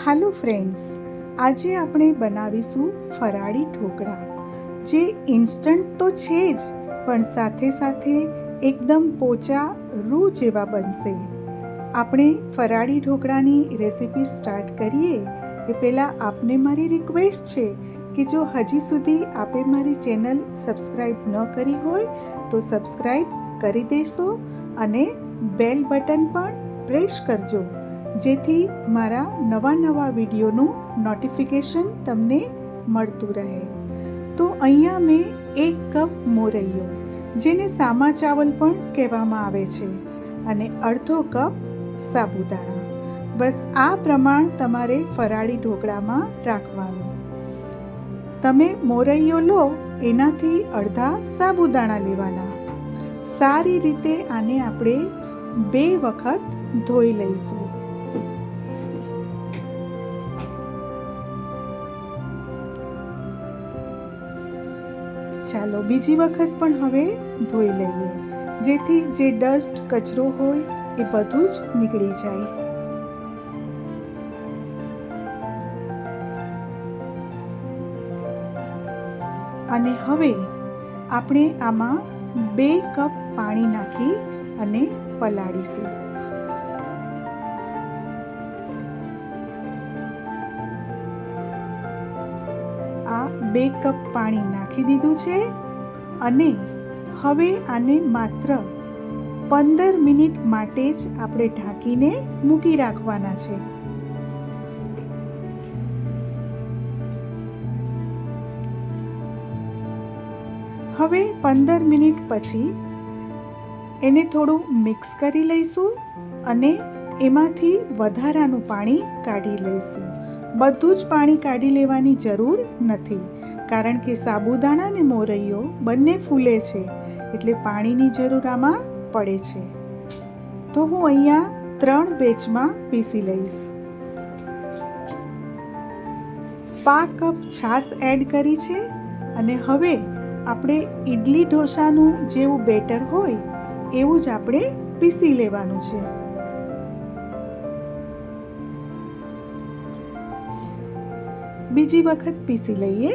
હાલો friends, આજે આપણે બનાવીશું ફરાળી ઢોકળા, જે ઇન્સ્ટન્ટ તો છે જ પણ સાથે સાથે એકદમ પોચા રૂ જેવા બનશે. આપણે ફરાળી ઢોકળાની રેસીપી સ્ટાર્ટ કરીએ એ પહેલાં આપને મારી રિક્વેસ્ટ છે કે જો હજી સુધી આપે મારી ચેનલ સબસ્ક્રાઈબ ન કરી હોય તો સબસ્ક્રાઈબ કરી દેશો અને બેલ બટન પણ પ્રેસ કરજો, જેથી મારા નવા વિડીયોનું નોટિફિકેશન તમને મળતું રહે. તો અહીંયા મેં 1 કપ મોરૈયો, જેને સામા ચાવલ પણ કહેવામાં આવે છે, અને અડધો કપ સાબુદાણા. બસ આ પ્રમાણ તમારે ફરાળી ઢોકળામાં રાખવાનું. તમે મોરૈયો લો એનાથી અડધા સાબુદાણા લેવાના. સારી રીતે આને આપણે 2 વખત ધોઈ લઈશું. ચાલો બીજી વખત પણ હવે ધોઈ લઈએ, જેથી જે ડસ્ટ કચરો હોય એ બધું જ નીકળી જાય. અને હવે આપણે આમાં 2 કપ પાણી નાખી અને પલાળીશું. આ 2 કપ પાણી નાખી દીધું છે અને હવે આને માત્ર 15 મિનિટ માટે જ આપણે ઢાંકીને મૂકી રાખવાના છે. હવે 15 મિનિટ પછી એને થોડું મિક્સ કરી લઈશું અને એમાંથી વધારાનું પાણી કાઢી લઈશું. બધું જ પાણી કાઢી લેવાની જરૂર નથી, કારણ કે સાબુદાણા અને મોરૈયો બંને ફૂલે છે, એટલે પાણીની જરૂર આમાં પડે છે. તો હું અહીંયા 3 બેચમાં પીસી લઈશ. 5 કપ છાશ એડ કરી છે અને હવે આપણે ઇડલી ઢોસાનું જેવું બેટર હોય એવું જ આપણે પીસી લેવાનું છે. બીજી વખત પીસી લઈએ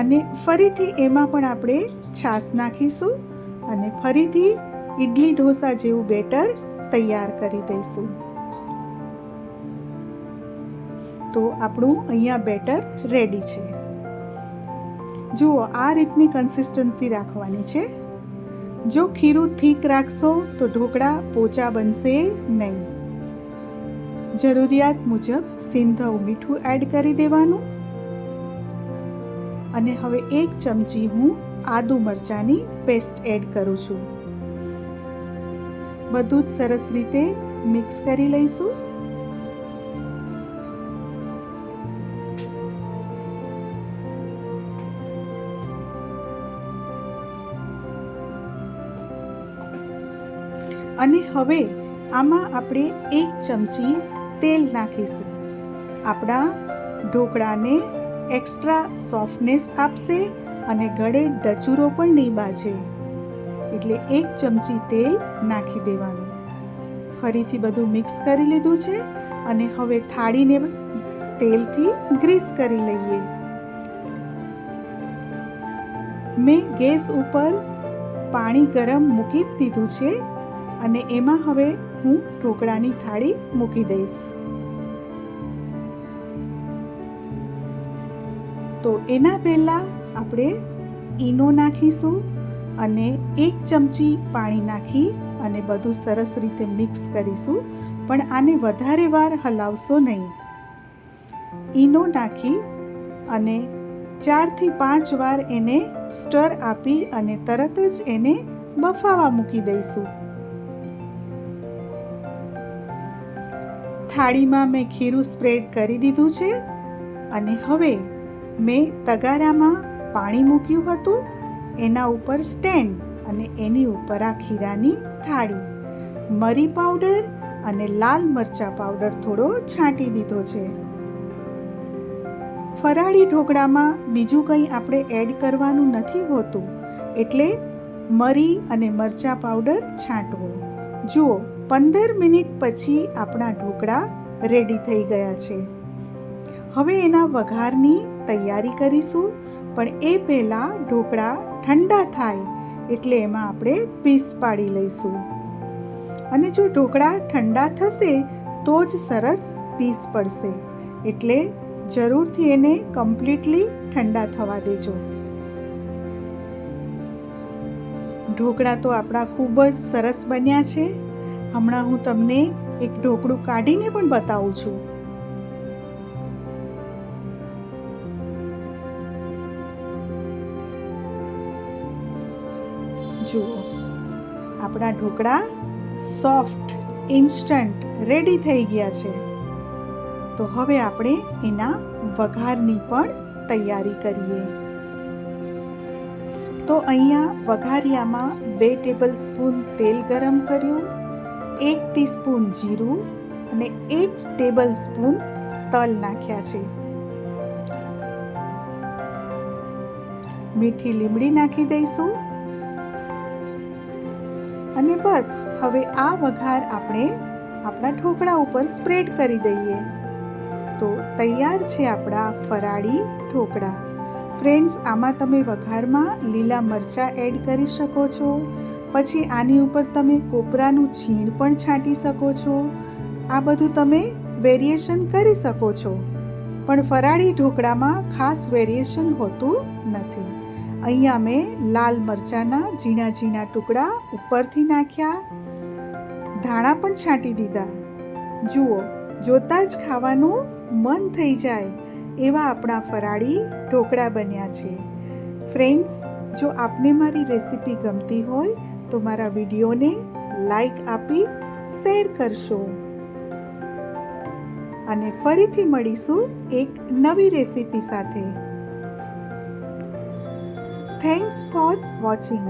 અને ફરીથી એમાં પણ આપણે છાશ નાખીશું અને ફરીથી ઇડલી ઢોસા જેવું બેટર તૈયાર કરી દઈશું. તો આપણું અહીંયા બેટર રેડી છે. જુઓ, આ રીતની કન્સિસ્ટન્સી રાખવાની છે. જો ખીરું થીક રાખશો તો ઢોકળા પોચા બનશે નહીં. જરૂરિયાત મુજબ સિંધવ મીઠું એડ કરી દેવાનું અને હવે 1 ચમચી હું આદુ મરચાંની પેસ્ટ એડ કરું છું. બધું જ સરસ રીતે મિક્સ કરી લઈશું. અને હવે આમાં આપણે 1 ચમચી તેલ નાખીશું. આપણા ઢોકળાને એક્સ્ટ્રા સોફ્ટનેસ આપશે અને ગળે ડચુરો પણ નહીં બાજે, એટલે 1 ચમચી તેલ નાખી દેવાનું. ફરીથી બધું મિક્સ કરી લીધું છે અને હવે થાળીને તેલથી ગ્રીસ કરી લઈએ. મેં ગેસ ઉપર પાણી ગરમ મૂકી દીધું છે અને એમાં હવે હું ઢોકળાની થાળી મૂકી દઈશ. તો એના પહેલાં આપણે ઈનો નાખીશું અને 1 ચમચી પાણી નાખી અને બધું સરસ રીતે મિક્સ કરીશું, પણ આને વધારે વાર હલાવશો નહીં. ઈનો નાખી અને 4 થી 5 વાર એને સ્ટર આપી અને તરત જ એને બફાવા મૂકી દઈશું. થાળીમાં મેં ખીરું સ્પ્રેડ કરી દીધું છે અને હવે મેં તગારામાં પાણી મૂક્યું હતું, એના ઉપર સ્ટેન્ડ અને એની ઉપર આ ખીરાની થાળી, મરી પાવડર અને લાલ મરચાં પાવડર થોડો છાંટી દીધો છે. ફરાળી ઢોકળામાં બીજું કંઈ આપણે એડ કરવાનું નથી હોતું, એટલે મરી અને મરચાં પાવડર છાંટવો. જુઓ, 15 મિનિટ પછી આપણા ઢોકળા રેડી થઈ ગયા છે. હવે એના વઘારની તૈયારી કરીશું, પણ એ પહેલાં ઢોકળા ઠંડા થાય એટલે એમાં આપણે પીસ પાડી લઈશું. અને જો ઢોકળા ઠંડા થશે તો જ સરસ પીસ પડશે, એટલે જરૂરથી એને કમ્પ્લીટલી ઠંડા થવા દેજો. ઢોકળા તો આપણા ખૂબ જ સરસ બન્યા છે. હમણાં હું તમને એક ઢોકળું કાઢીને પણ બતાવું છું. જુઓ, આપણા ઢોકળા સોફ્ટ ઇન્સ્ટન્ટ રેડી થઈ ગયા છે. તો હવે આપણે એના વઘારની પણ તૈયારી કરીએ. તો અહીંયા વઘારિયામાં 2 ટેબલસ્પૂન તેલ ગરમ કર્યું, 1 ટીસ્પૂન જીરું અને 1 ટેબલસ્પૂન તલ નાખ્યા છે. મીઠી લીમડી નાખી દઈશું. અને બસ હવે આ વઘાર આપણે આપણા ઢોકળા ઉપર સ્પ્રેડ કરી દઈએ. તો તૈયાર છે આપણા ફરાળી ઢોકળા. ફ્રેન્ડ્સ, આમાં તમે વઘારમાં લીલા મરચાં એડ કરી શકો છો. પછી આની ઉપર તમે કોપરાનું છીણ પણ છાંટી શકો છો. આ બધું તમે વેરિએશન કરી શકો છો, પણ ફરાળી ઢોકળામાં ખાસ વેરિએશન હોતું નથી. અહીંયા મેં લાલ મરચાંના ઝીણા ઝીણા ટુકડા ઉપરથી નાખ્યા, ધાણા પણ છાંટી દીધા. જુઓ, જોતાં જ ખાવાનું મન થઈ જાય એવા આપણા ફરાળી ઢોકળા બન્યા છે. ફ્રેન્ડ્સ, જો આપને મારી રેસિપી ગમતી હોય તો મારા વિડીયોને લાઈક આપી શેર કરશો. અને ફરીથી મળીશું એક નવી રેસિપી સાથે. Thanks for watching.